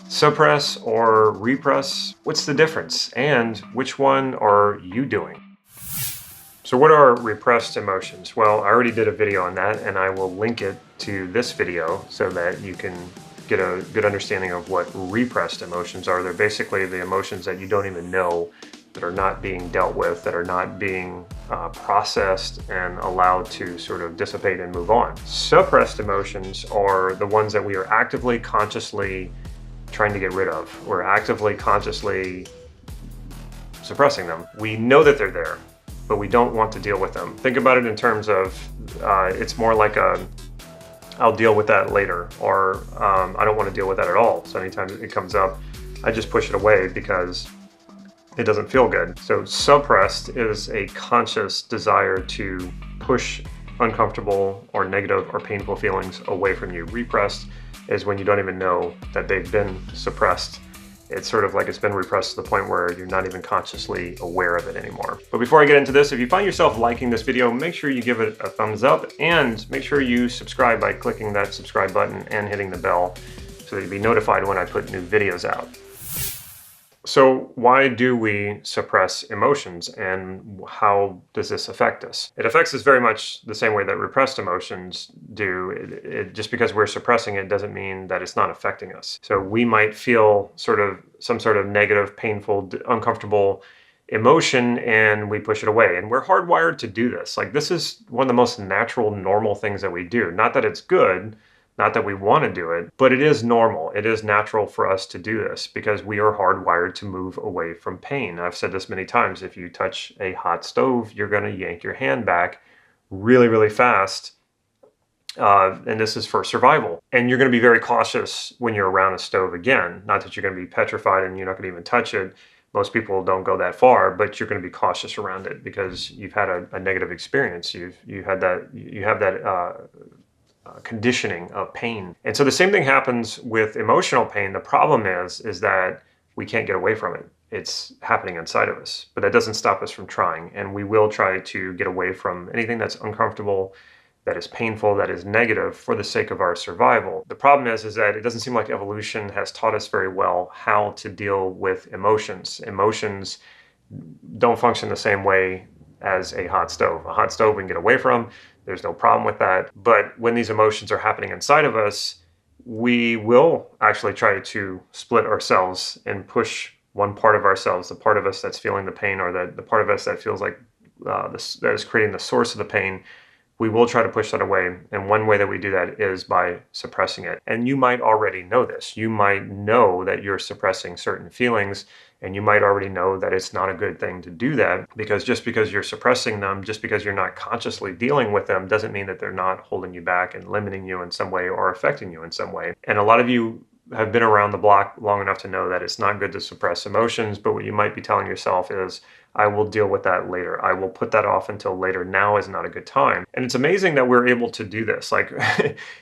Suppress or repress? What's the difference? And which one are you doing? So what are repressed emotions? Well, I already did a video on that, and I will link it to this video so that you can get a good understanding of what repressed emotions are. They're basically the emotions that you don't even know, that are not being dealt with, that are not being processed and allowed to sort of dissipate and move on. Suppressed emotions are the ones that we are actively, consciously trying to get rid of. We're actively, consciously suppressing them. We know that they're there, but we don't want to deal with them. Think about it in terms of, it's more like I'll deal with that later, or I don't want to deal with that at all. So anytime it comes up, I just push it away because it doesn't feel good. So suppressed is a conscious desire to push uncomfortable or negative or painful feelings away from you. Repressed is when you don't even know that they've been suppressed. It's sort of like it's been repressed to the point where you're not even consciously aware of it anymore. But before I get into this, if you find yourself liking this video, make sure you give it a thumbs up and make sure you subscribe by clicking that subscribe button and hitting the bell so that you'll be notified when I put new videos out. So why do we suppress emotions, and how does this affect us? It affects us very much the same way that repressed emotions do. Just because we're suppressing it doesn't mean that it's not affecting us. So we might feel some sort of negative, painful, uncomfortable emotion and we push it away. And we're hardwired to do this. Like, this is one of the most natural, normal things that we do. Not that it's good, not that we want to do it, but it is normal. It is natural for us to do this because we are hardwired to move away from pain. I've said this many times. If you touch a hot stove, you're going to yank your hand back really, really fast. And this is for survival. And you're going to be very cautious when you're around a stove again. Not that you're going to be petrified and you're not going to even touch it. Most people don't go that far, but you're going to be cautious around it because you've had a negative experience. You have that conditioning of pain. And so the same thing happens with emotional pain. The problem is that we can't get away from it. It's happening inside of us, but that doesn't stop us from trying. And we will try to get away from anything that's uncomfortable, that is painful, that is negative for the sake of our survival. The problem is that it doesn't seem like evolution has taught us very well how to deal with emotions. Emotions don't function the same way as a hot stove. A hot stove we can get away from. There's no problem with that. But when these emotions are happening inside of us, we will actually try to split ourselves and push one part of ourselves, the part of us that's feeling the pain, or the part of us that feels like that is creating the source of the pain. We will try to push that away. And one way that we do that is by suppressing it. And you might already know this. You might know that you're suppressing certain feelings, and you might already know that it's not a good thing to do that, because just because you're suppressing them, just because you're not consciously dealing with them, doesn't mean that they're not holding you back and limiting you in some way or affecting you in some way. And a lot of you have been around the block long enough to know that it's not good to suppress emotions, but what you might be telling yourself is, I will deal with that later. I will put that off until later. Now is not a good time. And it's amazing that we're able to do this. Like,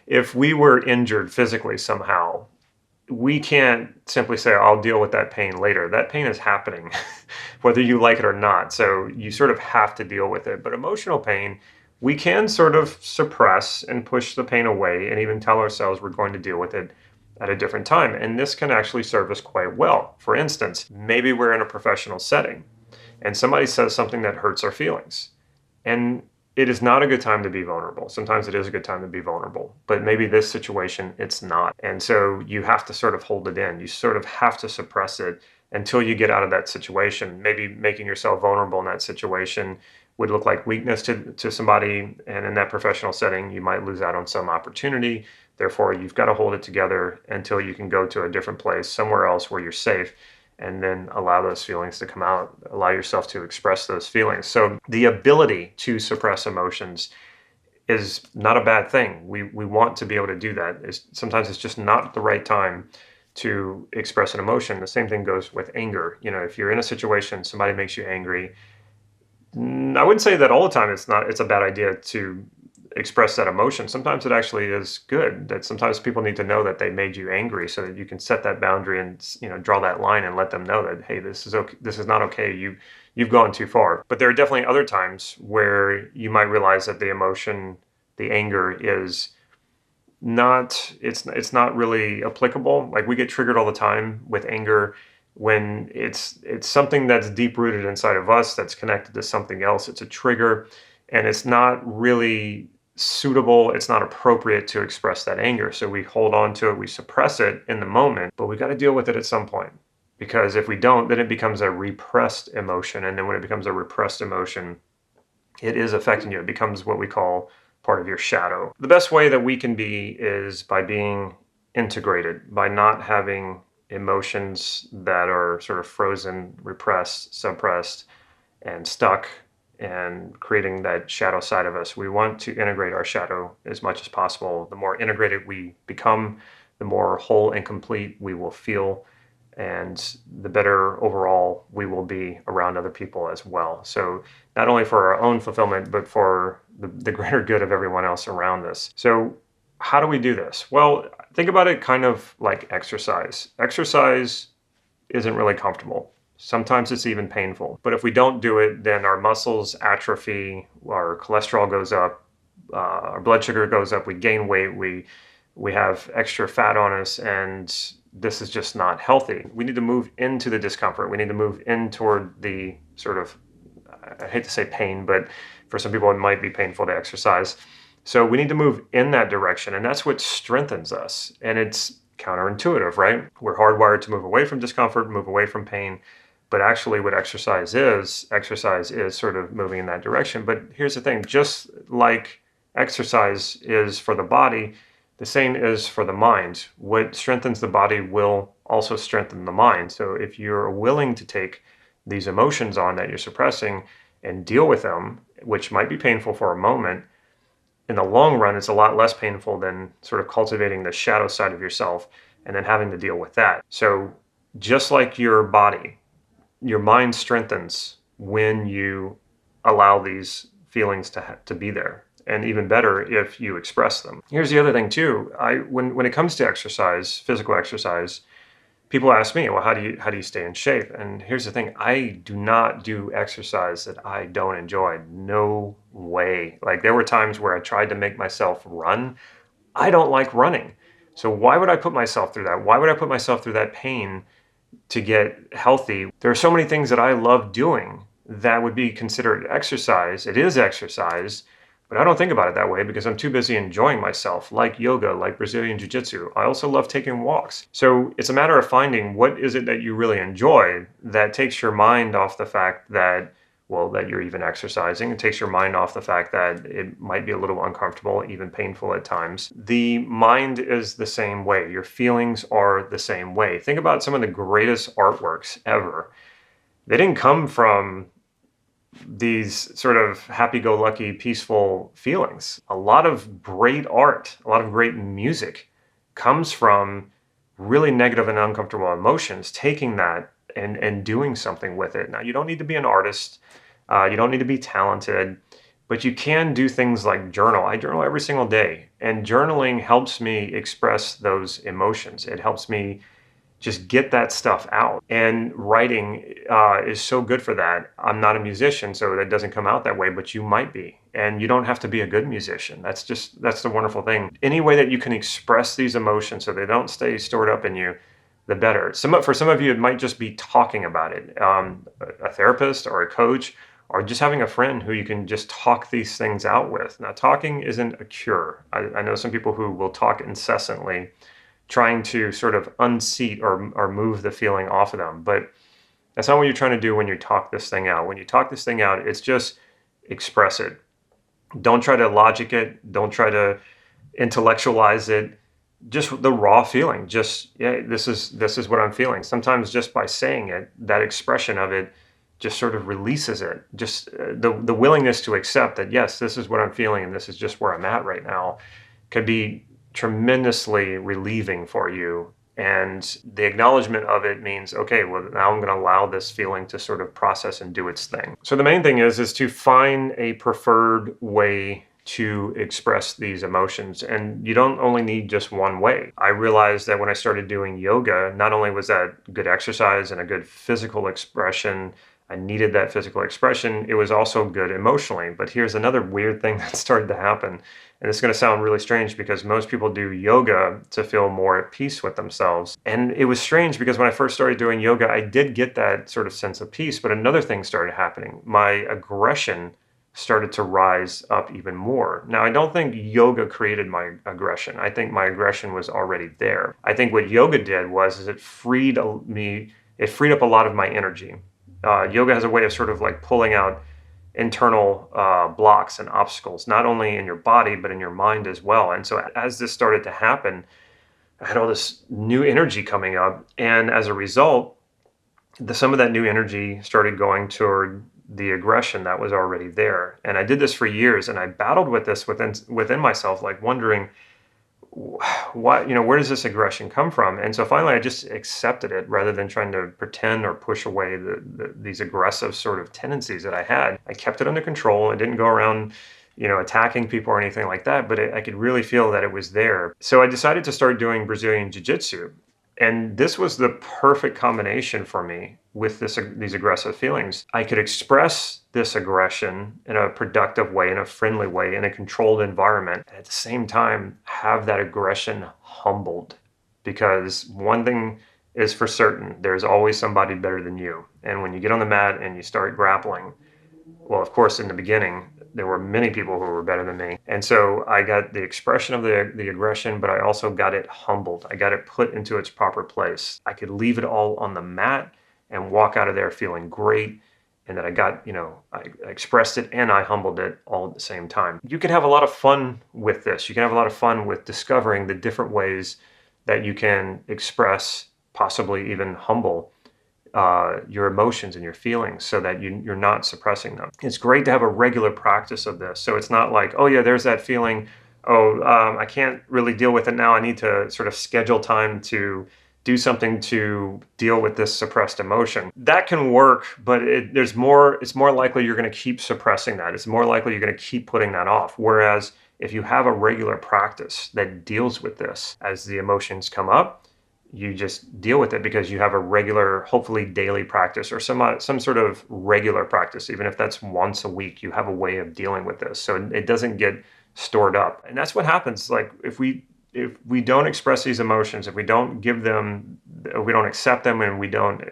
if we were injured physically somehow, we can't simply say, I'll deal with that pain later. That pain is happening, whether you like it or not. So you sort of have to deal with it. But emotional pain, we can sort of suppress and push the pain away and even tell ourselves we're going to deal with it at a different time. And this can actually serve us quite well. For instance, maybe we're in a professional setting and somebody says something that hurts our feelings. And it is not a good time to be vulnerable. Sometimes it is a good time to be vulnerable, but maybe this situation, it's not. And so you have to sort of hold it in. You sort of have to suppress it until you get out of that situation. Maybe making yourself vulnerable in that situation would look like weakness to somebody. And in that professional setting, you might lose out on some opportunity. Therefore, you've got to hold it together until you can go to a different place, somewhere else where you're safe, and then allow those feelings to come out, allow yourself to express those feelings. So the ability to suppress emotions is not a bad thing. We want to be able to do that. Sometimes it's just not the right time to express an emotion. The same thing goes with anger. You know, if you're in a situation, somebody makes you angry, I wouldn't say that all the time it's a bad idea to express that emotion. Sometimes it actually is good. That sometimes people need to know that they made you angry, so that you can set that boundary and, you know, draw that line and let them know that, hey, this is okay. This is not okay. You've gone too far. But there are definitely other times where you might realize that the emotion, the anger, is it's not really applicable. Like, we get triggered all the time with anger when it's something that's deep rooted inside of us that's connected to something else. It's a trigger, and it's not really suitable. It's not appropriate to express that anger. So we hold on to it, we suppress it in the moment, but we got to deal with it at some point. Because if we don't, then it becomes a repressed emotion. And then when it becomes a repressed emotion, it is affecting you. It becomes what we call part of your shadow. The best way that we can be is by being integrated, by not having emotions that are sort of frozen, repressed, suppressed, and stuck, and creating that shadow side of us. We want to integrate our shadow as much as possible. The more integrated we become, the more whole and complete we will feel, and the better overall we will be around other people as well. So not only for our own fulfillment, but for the greater good of everyone else around us. So how do we do this? Well, think about it kind of like exercise. Exercise isn't really comfortable. Sometimes it's even painful. But if we don't do it, then our muscles atrophy, our cholesterol goes up, our blood sugar goes up, we gain weight, we have extra fat on us, and this is just not healthy. We need to move into the discomfort. We need to move in toward the sort of, I hate to say pain, but for some people it might be painful to exercise. So we need to move in that direction, and that's what strengthens us. And it's counterintuitive, right? We're hardwired to move away from discomfort, move away from pain. But actually what exercise is sort of moving in that direction. But here's the thing, just like exercise is for the body, the same is for the mind. What strengthens the body will also strengthen the mind. So if you're willing to take these emotions on that you're suppressing and deal with them, which might be painful for a moment, in the long run, it's a lot less painful than sort of cultivating the shadow side of yourself and then having to deal with that. So just like your body, your mind strengthens when you allow these feelings to be there. And even better if you express them. Here's the other thing too. When it comes to exercise, physical exercise, people ask me, well, how do you stay in shape? And here's the thing, I do not do exercise that I don't enjoy. No way. Like, there were times where I tried to make myself run. I don't like running. So why would I put myself through that? Why would I put myself through that pain to get healthy? There are so many things that I love doing that would be considered exercise. It is exercise, but I don't think about it that way because I'm too busy enjoying myself, like yoga, like Brazilian Jiu-Jitsu. I also love taking walks. So it's a matter of finding what is it that you really enjoy that takes your mind off the fact that, well, that you're even exercising. It takes your mind off the fact that it might be a little uncomfortable, even painful at times. The mind is the same way. Your feelings are the same way. Think about some of the greatest artworks ever. They didn't come from these sort of happy-go-lucky, peaceful feelings. A lot of great art, a lot of great music comes from really negative and uncomfortable emotions, taking that and doing something with it. Now, you don't need to be an artist. You don't need to be talented, but you can do things like journal. I journal every single day, and journaling helps me express those emotions. It helps me just get that stuff out. And writing is so good for that. I'm not a musician, so that doesn't come out that way, but you might be. And you don't have to be a good musician. That's the wonderful thing. Any way that you can express these emotions so they don't stay stored up in you, the better. For some of you, it might just be talking about it. A therapist or a coach, or just having a friend who you can just talk these things out with. Now, talking isn't a cure. I know some people who will talk incessantly, trying to sort of unseat or move the feeling off of them. But that's not what you're trying to do when you talk this thing out. When you talk this thing out, it's just express it. Don't try to logic it. Don't try to intellectualize it. Just the raw feeling. Just, yeah, this is what I'm feeling. Sometimes just by saying it, that expression of it just sort of releases it. Just the willingness to accept that, yes, this is what I'm feeling and this is just where I'm at right now, could be tremendously relieving for you. And the acknowledgement of it means, okay, well, now I'm going to allow this feeling to sort of process and do its thing. So the main thing is to find a preferred way to express these emotions. And you don't only need just one way. I realized that when I started doing yoga, not only was that good exercise and a good physical expression I needed that physical expression. It was also good emotionally. But here's another weird thing that started to happen. And it's going to sound really strange because most people do yoga to feel more at peace with themselves. And it was strange because when I first started doing yoga, I did get that sort of sense of peace. But another thing started happening. My aggression started to rise up even more. Now, I don't think yoga created my aggression. I think my aggression was already there. I think what yoga did was it freed up a lot of my energy. Yoga has a way of sort of like pulling out internal blocks and obstacles, not only in your body, but in your mind as well. And so as this started to happen, I had all this new energy coming up. And as a result, some of that new energy started going toward the aggression that was already there. And I did this for years, and I battled with this within myself, like wondering, what, where does this aggression come from? And so finally I just accepted it rather than trying to pretend or push away these aggressive sort of tendencies that I had. I kept it under control. I didn't go around attacking people or anything like that, but I could really feel that it was there. So I decided to start doing Brazilian Jiu-Jitsu. And this was the perfect combination for me with these aggressive feelings. I could express this aggression in a productive way, in a friendly way, in a controlled environment, and at the same time have that aggression humbled. Because one thing is for certain, there's always somebody better than you. And when you get on the mat and you start grappling, well, of course, in the beginning, there were many people who were better than me. And so I got the expression of the aggression, but I also got it humbled. I got it put into its proper place. I could leave it all on the mat and walk out of there feeling great. And that I expressed it and I humbled it all at the same time. You can have a lot of fun with this. You can have a lot of fun with discovering the different ways that you can express, possibly even humble, your emotions and your feelings so that you're not suppressing them. It's great to have a regular practice of this. So it's not like, oh yeah, there's that feeling. I can't really deal with it now. I need to sort of schedule time to do something to deal with this suppressed emotion. That can work, but it's more likely you're going to keep suppressing that. It's more likely you're going to keep putting that off. Whereas if you have a regular practice that deals with this as the emotions come up, you just deal with it because you have a regular, hopefully daily practice or some sort of regular practice. Even if that's once a week, you have a way of dealing with this. So it doesn't get stored up. And that's what happens. Like if we don't express these emotions, if we don't give them, we don't accept them and we don't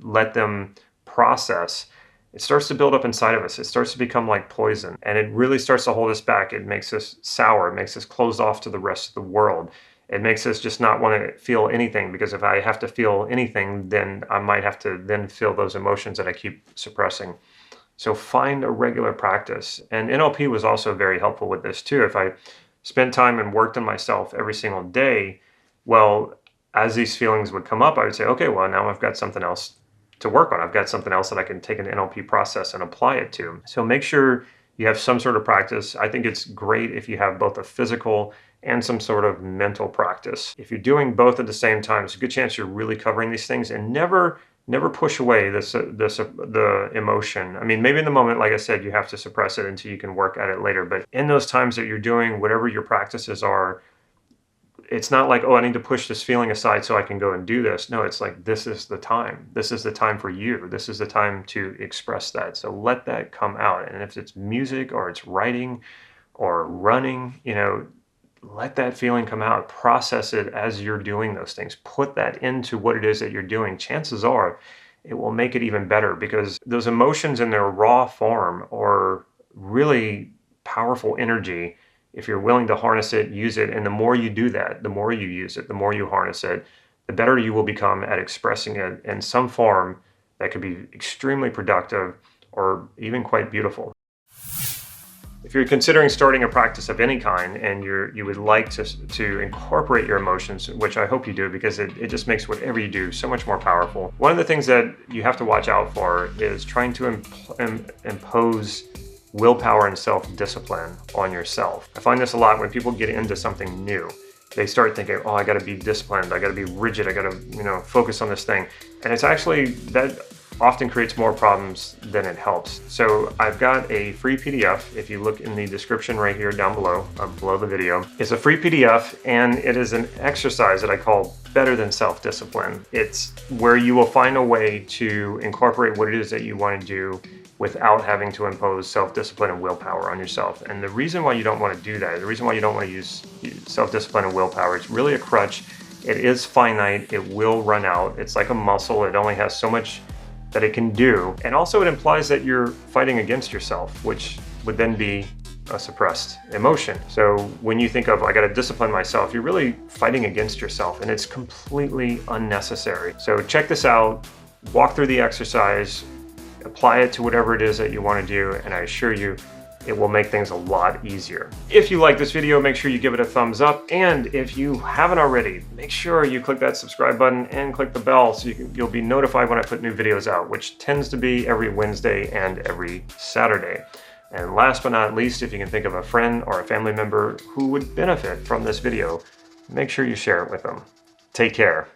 let them process, it starts to build up inside of us. It starts to become like poison and it really starts to hold us back. It makes us sour. It makes us closed off to the rest of the world. It makes us just not want to feel anything because if I have to feel anything, then I might have to then feel those emotions that I keep suppressing. So find a regular practice. And NLP was also very helpful with this too. If I spent time and worked on myself every single day, well, as these feelings would come up, I would say, okay, well, now I've got something else to work on. I've got something else that I can take an NLP process and apply it to. So make sure you have some sort of practice. I think it's great if you have both a physical and some sort of mental practice. If you're doing both at the same time, it's a good chance you're really covering these things, and never push away the emotion. I mean, maybe in the moment, like I said, you have to suppress it until you can work at it later. But in those times that you're doing whatever your practices are, it's not like, oh, I need to push this feeling aside so I can go and do this. No, it's like, this is the time. This is the time for you. This is the time to express that. So let that come out. And if it's music or it's writing or running, let that feeling come out. Process it as you're doing those things. Put that into what it is that you're doing. Chances are it will make it even better because those emotions in their raw form are really powerful energy. If you're willing to harness it, use it, and the more you do that, the more you use it, the more you harness it, the better you will become at expressing it in some form that could be extremely productive or even quite beautiful. If you're considering starting a practice of any kind and you would like to incorporate your emotions, which I hope you do because it just makes whatever you do so much more powerful. One of the things that you have to watch out for is trying to impose willpower and self-discipline on yourself. I find this a lot when people get into something new. They start thinking, I got to be disciplined, I got to be rigid, I got to, focus on this thing. And it's actually that often creates more problems than it helps. So I've got a free PDF. If you look in the description right here down below, below the video, it's a free PDF, and it is an exercise that I call Better Than Self-Discipline. It's where you will find a way to incorporate what it is that you want to do without having to impose self-discipline and willpower on yourself. And the reason why you don't want to do that, the reason why you don't want to use self-discipline and willpower, it's really a crutch. It is finite, it will run out. It's like a muscle, it only has so much that it can do. And also it implies that you're fighting against yourself, which would then be a suppressed emotion. So when you think of, I gotta discipline myself, you're really fighting against yourself, and it's completely unnecessary. So check this out, walk through the exercise, apply it to whatever it is that you want to do, and I assure you it will make things a lot easier. If you like this video, make sure you give it a thumbs up, and if you haven't already, make sure you click that subscribe button and click the bell so you'll be notified when I put new videos out, which tends to be every Wednesday and every Saturday. And last but not least, if you can think of a friend or a family member who would benefit from this video, make sure you share it with them. Take care.